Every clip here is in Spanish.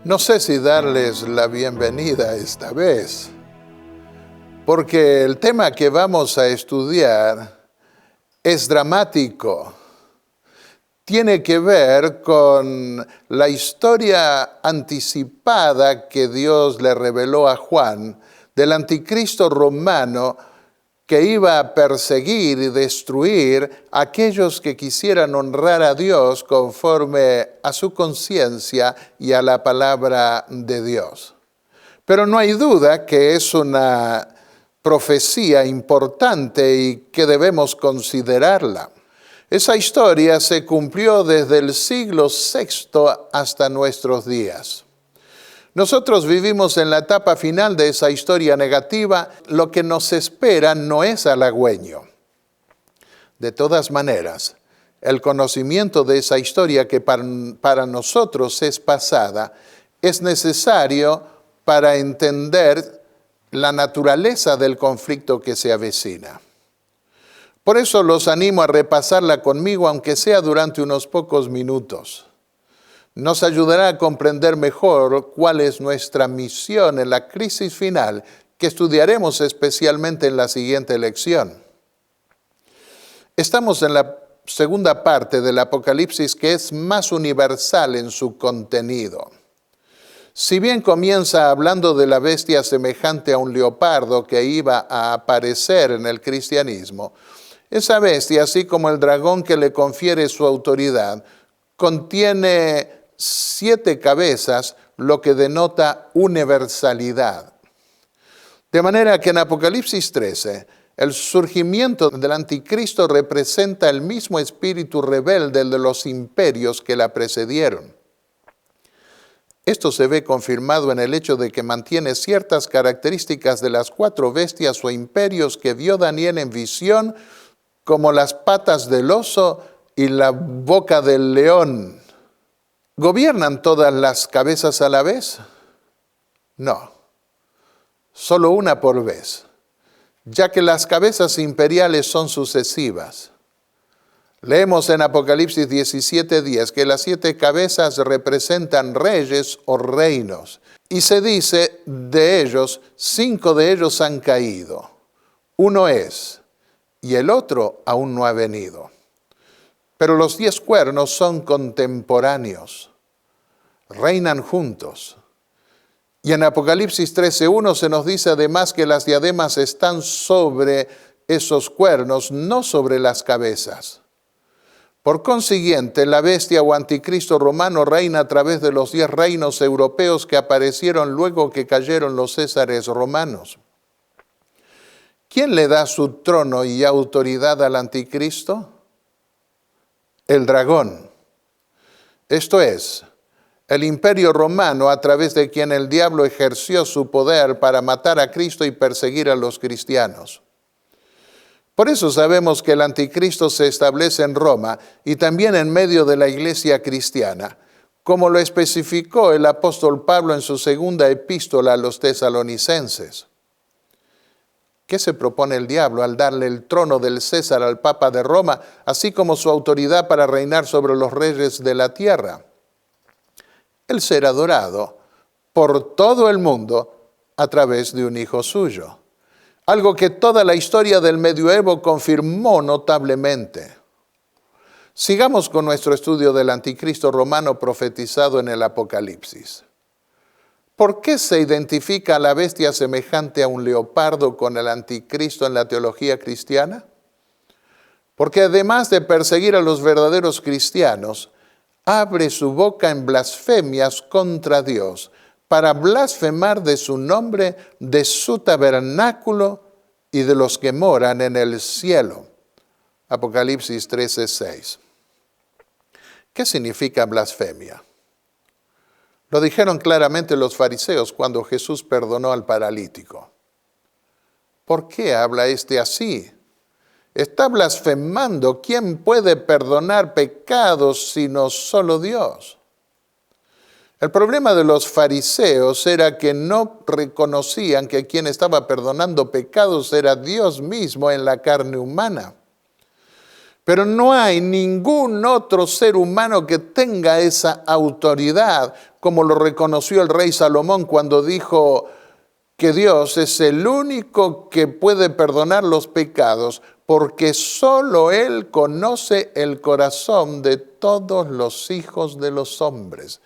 No sé si darles la bienvenida esta vez, porque el tema que vamos a estudiar es dramático. Tiene que ver con la historia anticipada que Dios le reveló a Juan del anticristo romano que iba a perseguir y destruir a aquellos que quisieran honrar a Dios conforme a su conciencia y a la palabra de Dios. Pero no hay duda que es una profecía importante y que debemos considerarla. Esa historia se cumplió desde el siglo VI hasta nuestros días. Nosotros vivimos en la etapa final de esa historia negativa. Lo que nos espera no es halagüeño. De todas maneras, el conocimiento de esa historia que para nosotros es pasada, es necesario para entender la naturaleza del conflicto que se avecina. Por eso los animo a repasarla conmigo, aunque sea durante unos pocos minutos. Nos ayudará a comprender mejor cuál es nuestra misión en la crisis final, que estudiaremos especialmente en la siguiente lección. Estamos en la segunda parte del Apocalipsis, que es más universal en su contenido. Si bien comienza hablando de la bestia semejante a un leopardo que iba a aparecer en el cristianismo, esa bestia, así como el dragón que le confiere su autoridad, contiene 7 cabezas, lo que denota universalidad. De manera que en Apocalipsis 13, el surgimiento del anticristo representa el mismo espíritu rebelde de los imperios que la precedieron. Esto se ve confirmado en el hecho de que mantiene ciertas características de las 4 bestias o imperios que vio Daniel en visión, como las patas del oso y la boca del león. ¿Gobiernan todas las cabezas a la vez? No, solo una por vez, ya que las cabezas imperiales son sucesivas. Leemos en Apocalipsis 17:10 que las 7 cabezas representan reyes o reinos, y se dice de ellos, 5 de ellos han caído. Uno es, y el otro aún no ha venido. Pero los 10 cuernos son contemporáneos, reinan juntos. Y en Apocalipsis 13:1 se nos dice además que las diademas están sobre esos cuernos, no sobre las cabezas. Por consiguiente, la bestia o anticristo romano reina a través de los 10 reinos europeos que aparecieron luego que cayeron los césares romanos. ¿Quién le da su trono y autoridad al anticristo? El dragón. Esto es, el imperio romano a través de quien el diablo ejerció su poder para matar a Cristo y perseguir a los cristianos. Por eso sabemos que el anticristo se establece en Roma y también en medio de la iglesia cristiana, como lo especificó el apóstol Pablo en su segunda epístola a los tesalonicenses. ¿Qué se propone el diablo al darle el trono del César al Papa de Roma, así como su autoridad para reinar sobre los reyes de la tierra? El ser adorado por todo el mundo a través de un hijo suyo. Algo que toda la historia del medioevo confirmó notablemente. Sigamos con nuestro estudio del anticristo romano profetizado en el Apocalipsis. ¿Por qué se identifica a la bestia semejante a un leopardo con el anticristo en la teología cristiana? Porque además de perseguir a los verdaderos cristianos, abre su boca en blasfemias contra Dios, para blasfemar de su nombre, de su tabernáculo y de los que moran en el cielo. Apocalipsis 13:6. ¿Qué significa blasfemia? Lo dijeron claramente los fariseos cuando Jesús perdonó al paralítico. ¿Por qué habla este así? Está blasfemando. ¿Quién puede perdonar pecados sino solo Dios? El problema de los fariseos era que no reconocían que quien estaba perdonando pecados era Dios mismo en la carne humana. Pero no hay ningún otro ser humano que tenga esa autoridad, como lo reconoció el rey Salomón cuando dijo que Dios es el único que puede perdonar los pecados, porque solo Él conoce el corazón de todos los hijos de los hombres.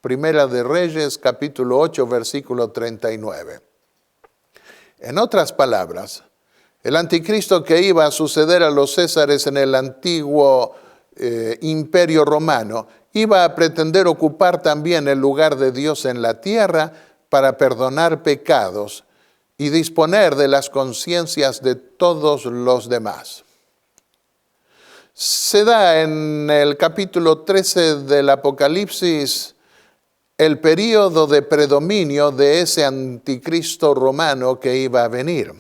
Primera de Reyes, capítulo 8, versículo 39. En otras palabras, el anticristo que iba a suceder a los césares en el antiguo imperio romano iba a pretender ocupar también el lugar de Dios en la tierra para perdonar pecados y disponer de las conciencias de todos los demás. Se da en el capítulo 13 del Apocalipsis el período de predominio de ese anticristo romano que iba a venir.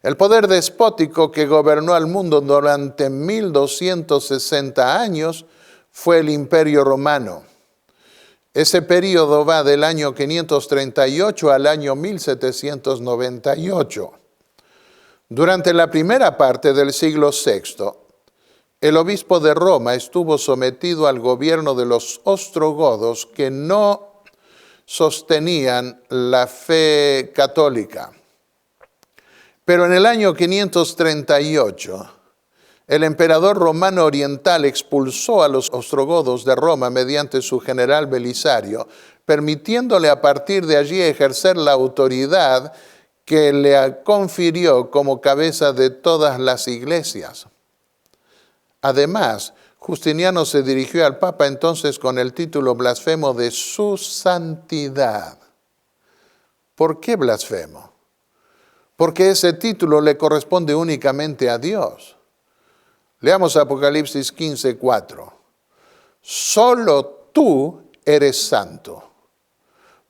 El poder despótico que gobernó al mundo durante 1260 años fue el Imperio Romano. Ese período va del año 538 al año 1798. Durante la primera parte del siglo VI, el obispo de Roma estuvo sometido al gobierno de los ostrogodos que no sostenían la fe católica. Pero en el año 538, el emperador romano oriental expulsó a los ostrogodos de Roma mediante su general Belisario, permitiéndole a partir de allí ejercer la autoridad que le confirió como cabeza de todas las iglesias. Además, Justiniano se dirigió al Papa entonces con el título blasfemo de su santidad. ¿Por qué blasfemo? Porque ese título le corresponde únicamente a Dios. Leamos Apocalipsis 15:4. Solo tú eres santo,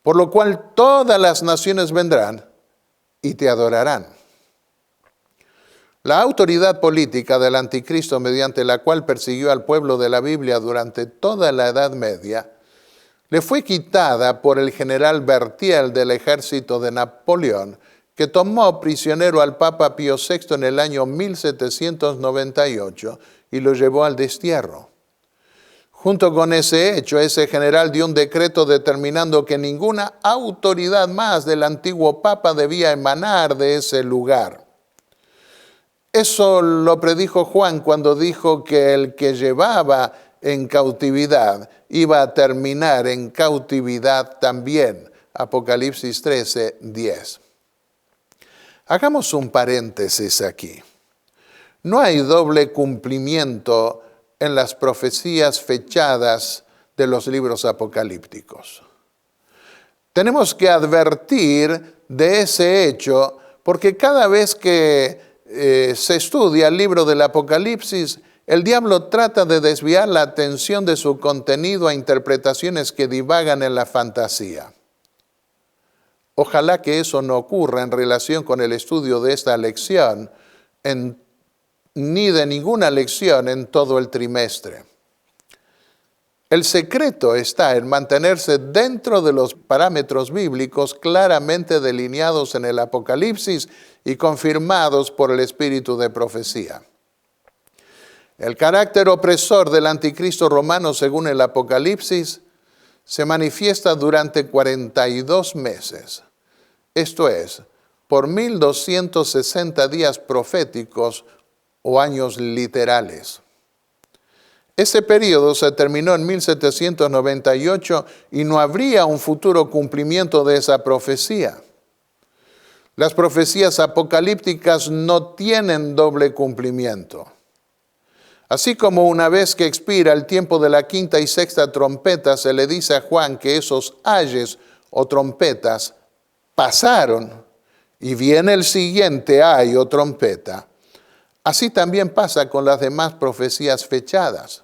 por lo cual todas las naciones vendrán y te adorarán. La autoridad política del anticristo mediante la cual persiguió al pueblo de la Biblia durante toda la Edad Media le fue quitada por el general Berthier del ejército de Napoleón, que tomó prisionero al Papa Pío VI en el año 1798 y lo llevó al destierro. Junto con ese hecho, ese general dio un decreto determinando que ninguna autoridad más del antiguo Papa debía emanar de ese lugar. Eso lo predijo Juan cuando dijo que el que llevaba en cautividad iba a terminar en cautividad también. Apocalipsis 13:10. Hagamos un paréntesis aquí. No hay doble cumplimiento en las profecías fechadas de los libros apocalípticos. Tenemos que advertir de ese hecho porque cada vez que se estudia el libro del Apocalipsis, el diablo trata de desviar la atención de su contenido a interpretaciones que divagan en la fantasía. Ojalá que eso no ocurra en relación con el estudio de esta lección, ni de ninguna lección en todo el trimestre. El secreto está en mantenerse dentro de los parámetros bíblicos claramente delineados en el Apocalipsis y confirmados por el espíritu de profecía. El carácter opresor del anticristo romano, según el Apocalipsis, se manifiesta durante 42 meses. Esto es, por 1260 días proféticos o años literales. Ese periodo se terminó en 1798 y no habría un futuro cumplimiento de esa profecía. Las profecías apocalípticas no tienen doble cumplimiento. Así como una vez que expira el tiempo de la quinta y sexta trompeta, se le dice a Juan que esos ayes o trompetas pasaron y viene el siguiente ay o trompeta. Así también pasa con las demás profecías fechadas.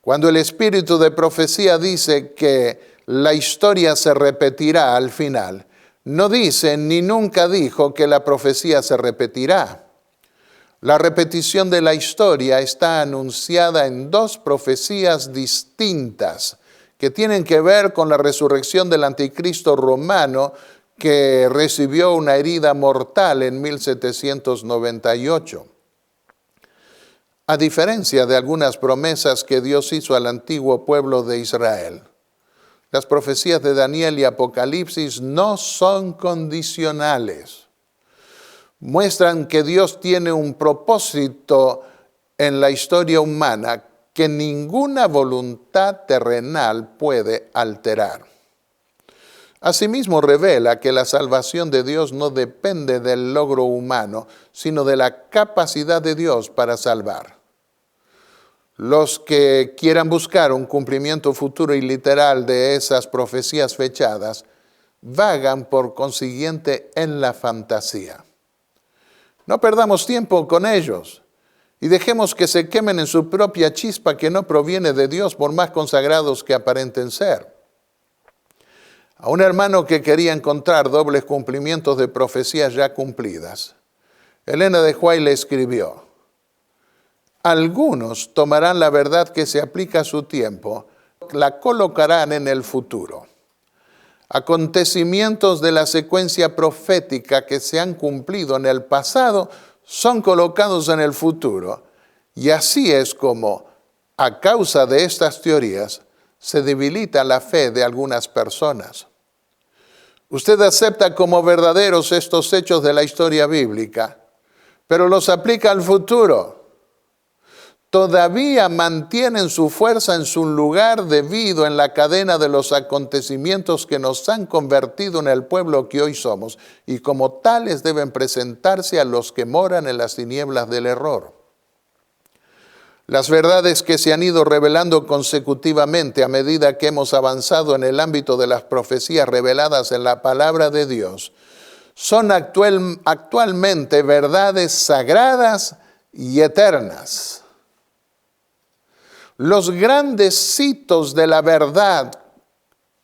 Cuando el espíritu de profecía dice que la historia se repetirá al final, no dice ni nunca dijo que la profecía se repetirá. La repetición de la historia está anunciada en dos profecías distintas que tienen que ver con la resurrección del anticristo romano que recibió una herida mortal en 1798. a diferencia de algunas promesas que Dios hizo al antiguo pueblo de Israel. Las profecías de Daniel y Apocalipsis no son condicionales. Muestran que Dios tiene un propósito en la historia humana que ninguna voluntad terrenal puede alterar. Asimismo, revela que la salvación de Dios no depende del logro humano, sino de la capacidad de Dios para salvar. Los que quieran buscar un cumplimiento futuro y literal de esas profecías fechadas, vagan por consiguiente en la fantasía. No perdamos tiempo con ellos y dejemos que se quemen en su propia chispa que no proviene de Dios, por más consagrados que aparenten ser. A un hermano que quería encontrar dobles cumplimientos de profecías ya cumplidas, Elena de White le escribió: algunos tomarán la verdad que se aplica a su tiempo, la colocarán en el futuro. Acontecimientos de la secuencia profética que se han cumplido en el pasado son colocados en el futuro. Y así es como, a causa de estas teorías, se debilita la fe de algunas personas. Usted acepta como verdaderos estos hechos de la historia bíblica, pero los aplica al futuro. Todavía mantienen su fuerza en su lugar debido en la cadena de los acontecimientos que nos han convertido en el pueblo que hoy somos, y como tales deben presentarse a los que moran en las tinieblas del error. Las verdades que se han ido revelando consecutivamente a medida que hemos avanzado en el ámbito de las profecías reveladas en la palabra de Dios son actualmente verdades sagradas y eternas. Los grandes hitos de la verdad,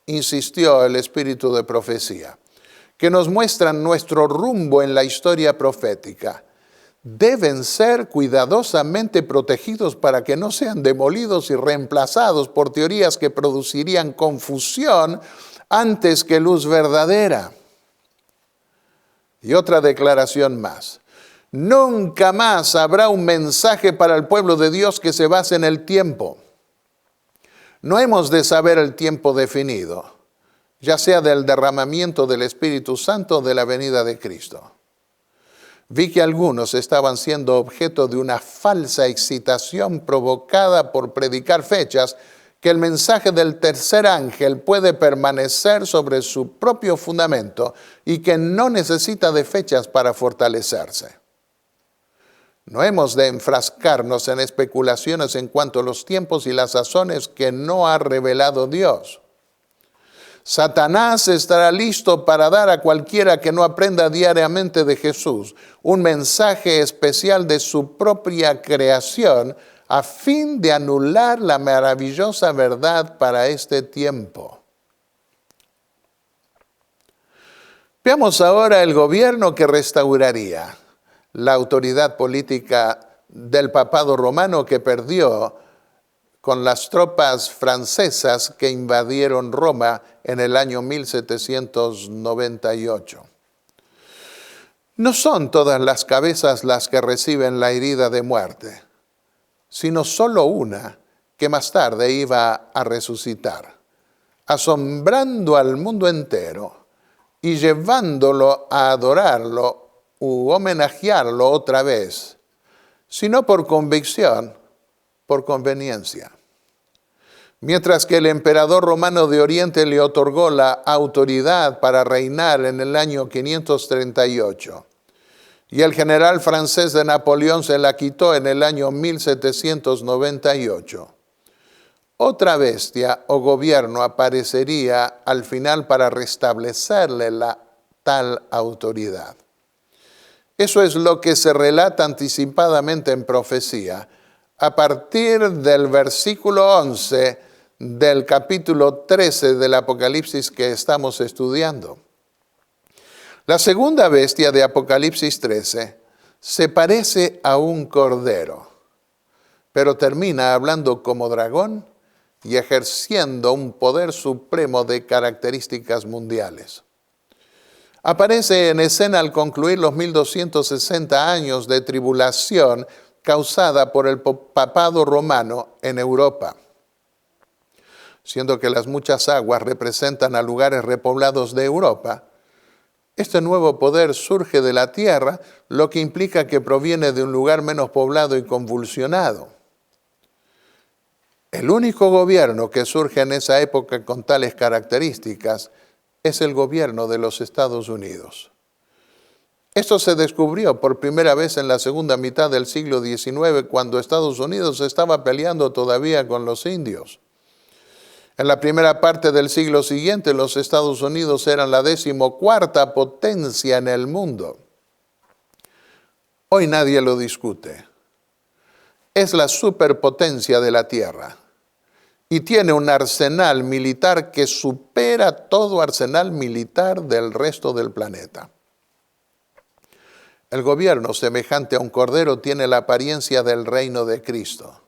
insistió el espíritu de profecía, que nos muestran nuestro rumbo en la historia profética, deben ser cuidadosamente protegidos para que no sean demolidos y reemplazados por teorías que producirían confusión antes que luz verdadera. Y otra declaración más: nunca más habrá un mensaje para el pueblo de Dios que se base en el tiempo. No hemos de saber el tiempo definido, ya sea del derramamiento del Espíritu Santo o de la venida de Cristo. Vi que algunos estaban siendo objeto de una falsa excitación provocada por predicar fechas, que el mensaje del tercer ángel puede permanecer sobre su propio fundamento y que no necesita de fechas para fortalecerse. No hemos de enfrascarnos en especulaciones en cuanto a los tiempos y las sazones que no ha revelado Dios. Satanás estará listo para dar a cualquiera que no aprenda diariamente de Jesús un mensaje especial de su propia creación a fin de anular la maravillosa verdad para este tiempo. Veamos ahora el gobierno que restauraría la autoridad política del papado romano que perdió con las tropas francesas que invadieron Roma en el año 1798. No son todas las cabezas las que reciben la herida de muerte, sino solo una que más tarde iba a resucitar, asombrando al mundo entero y llevándolo a adorarlo u homenajearlo otra vez, sino por convicción, por conveniencia. Mientras que el emperador romano de Oriente le otorgó la autoridad para reinar en el año 538 y el general francés de Napoleón se la quitó en el año 1798, otra bestia o gobierno aparecería al final para restablecerle la tal autoridad. Eso es lo que se relata anticipadamente en profecía, a partir del versículo 11 del capítulo 13 del Apocalipsis que estamos estudiando. La segunda bestia de Apocalipsis 13 se parece a un cordero, pero termina hablando como dragón y ejerciendo un poder supremo de características mundiales. Aparece en escena al concluir los 1260 años de tribulación causada por el papado romano en Europa, siendo que las muchas aguas representan a lugares repoblados de Europa. Este nuevo poder surge de la tierra, lo que implica que proviene de un lugar menos poblado y convulsionado. El único gobierno que surge en esa época con tales características es el gobierno de los Estados Unidos. Esto se descubrió por primera vez en la segunda mitad del siglo XIX, cuando Estados Unidos estaba peleando todavía con los indios. En la primera parte del siglo siguiente, los Estados Unidos eran la 14ª potencia en el mundo. Hoy nadie lo discute. Es la superpotencia de la Tierra y tiene un arsenal militar que supera todo arsenal militar del resto del planeta. El gobierno, semejante a un cordero, tiene la apariencia del reino de Cristo.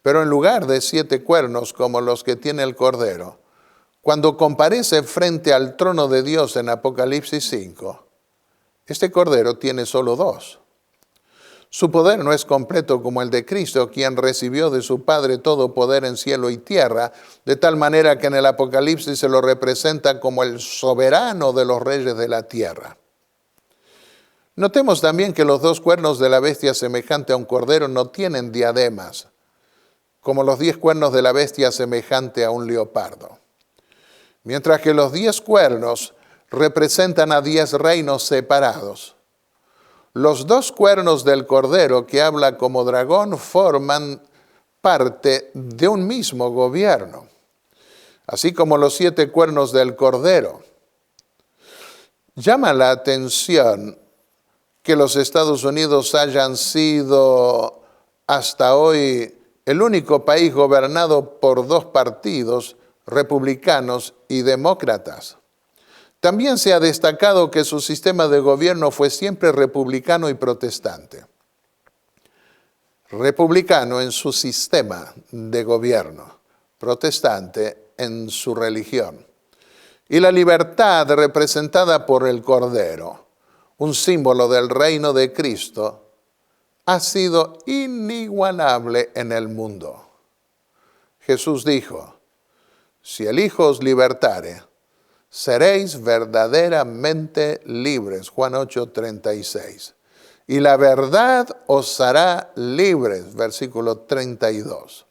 Pero en lugar de 7 cuernos como los que tiene el cordero, cuando comparece frente al trono de Dios en Apocalipsis 5, este cordero tiene solo 2. Su poder no es completo como el de Cristo, quien recibió de su Padre todo poder en cielo y tierra, de tal manera que en el Apocalipsis se lo representa como el soberano de los reyes de la tierra. Notemos también que los 2 cuernos de la bestia semejante a un cordero no tienen diademas, como los 10 cuernos de la bestia semejante a un leopardo. Mientras que los 10 cuernos representan a 10 reinos separados, los 2 cuernos del cordero, que habla como dragón, forman parte de un mismo gobierno, así como los 7 cuernos del cordero. Llama la atención que los Estados Unidos hayan sido hasta hoy el único país gobernado por 2 partidos, republicanos y demócratas. También se ha destacado que su sistema de gobierno fue siempre republicano y protestante. Republicano en su sistema de gobierno, protestante en su religión. Y la libertad representada por el Cordero, un símbolo del reino de Cristo, ha sido inigualable en el mundo. Jesús dijo: si el Hijo os libertare, seréis verdaderamente libres. Juan 8:36. Y la verdad os hará libres. Versículo 32.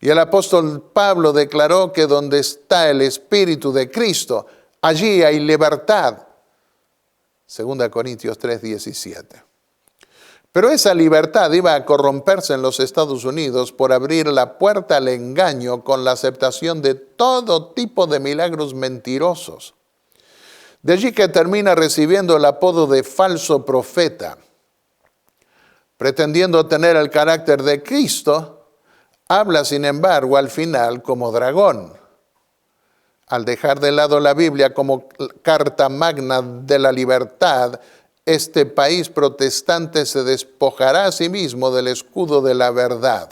Y el apóstol Pablo declaró que donde está el Espíritu de Cristo, allí hay libertad. 2 Corintios 3:17. Pero esa libertad iba a corromperse en los Estados Unidos por abrir la puerta al engaño con la aceptación de todo tipo de milagros mentirosos. De allí que termina recibiendo el apodo de falso profeta. Pretendiendo tener el carácter de Cristo, habla sin embargo al final como dragón. Al dejar de lado la Biblia como carta magna de la libertad, este país protestante se despojará a sí mismo del escudo de la verdad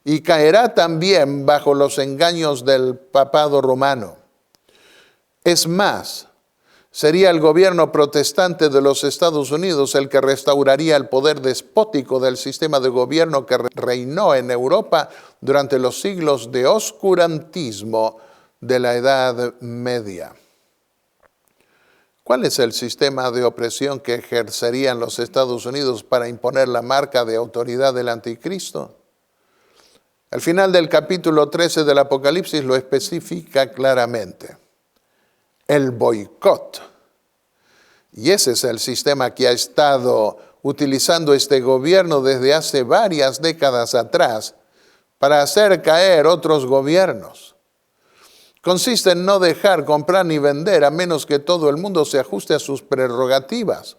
y caerá también bajo los engaños del papado romano. Es más, sería el gobierno protestante de los Estados Unidos el que restauraría el poder despótico del sistema de gobierno que reinó en Europa durante los siglos de oscurantismo de la Edad Media. ¿Cuál es el sistema de opresión que ejercerían los Estados Unidos para imponer la marca de autoridad del anticristo? El final del capítulo 13 del Apocalipsis lo especifica claramente. El boicot. Y ese es el sistema que ha estado utilizando este gobierno desde hace varias décadas atrás para hacer caer otros gobiernos. Consiste en no dejar comprar ni vender a menos que todo el mundo se ajuste a sus prerrogativas.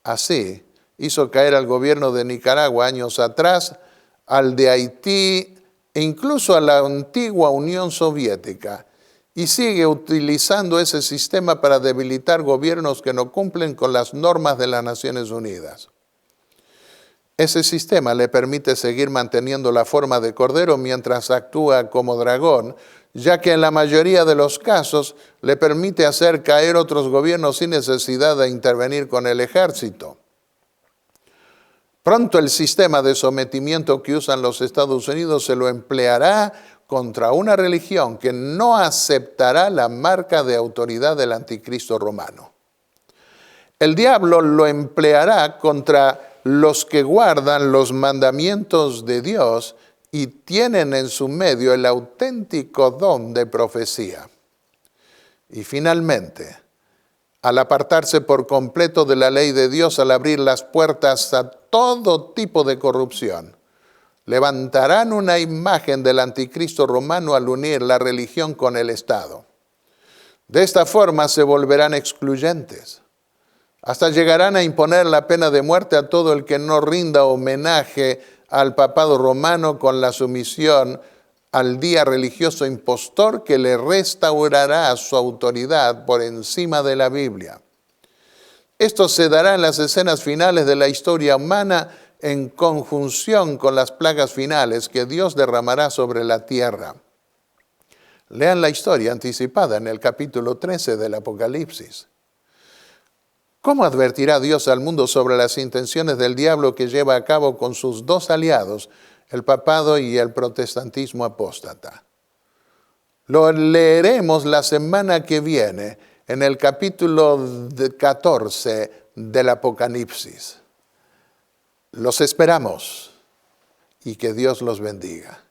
Así hizo caer al gobierno de Nicaragua años atrás, al de Haití e incluso a la antigua Unión Soviética, y sigue utilizando ese sistema para debilitar gobiernos que no cumplen con las normas de las Naciones Unidas. Ese sistema le permite seguir manteniendo la forma de cordero mientras actúa como dragón, ya que en la mayoría de los casos le permite hacer caer otros gobiernos sin necesidad de intervenir con el ejército. Pronto el sistema de sometimiento que usan los Estados Unidos se lo empleará contra una religión que no aceptará la marca de autoridad del anticristo romano. El diablo lo empleará contra los que guardan los mandamientos de Dios y tienen en su medio el auténtico don de profecía. Y finalmente, al apartarse por completo de la ley de Dios, al abrir las puertas a todo tipo de corrupción, levantarán una imagen del anticristo romano al unir la religión con el Estado. De esta forma se volverán excluyentes. Hasta llegarán a imponer la pena de muerte a todo el que no rinda homenaje al papado romano con la sumisión al día religioso impostor que le restaurará su autoridad por encima de la Biblia. Esto se dará en las escenas finales de la historia humana en conjunción con las plagas finales que Dios derramará sobre la tierra. Lean la historia anticipada en el capítulo 13 del Apocalipsis. ¿Cómo advertirá Dios al mundo sobre las intenciones del diablo que lleva a cabo con sus dos aliados, el papado y el protestantismo apóstata? Lo leeremos la semana que viene en el capítulo 14 del Apocalipsis. Los esperamos y que Dios los bendiga.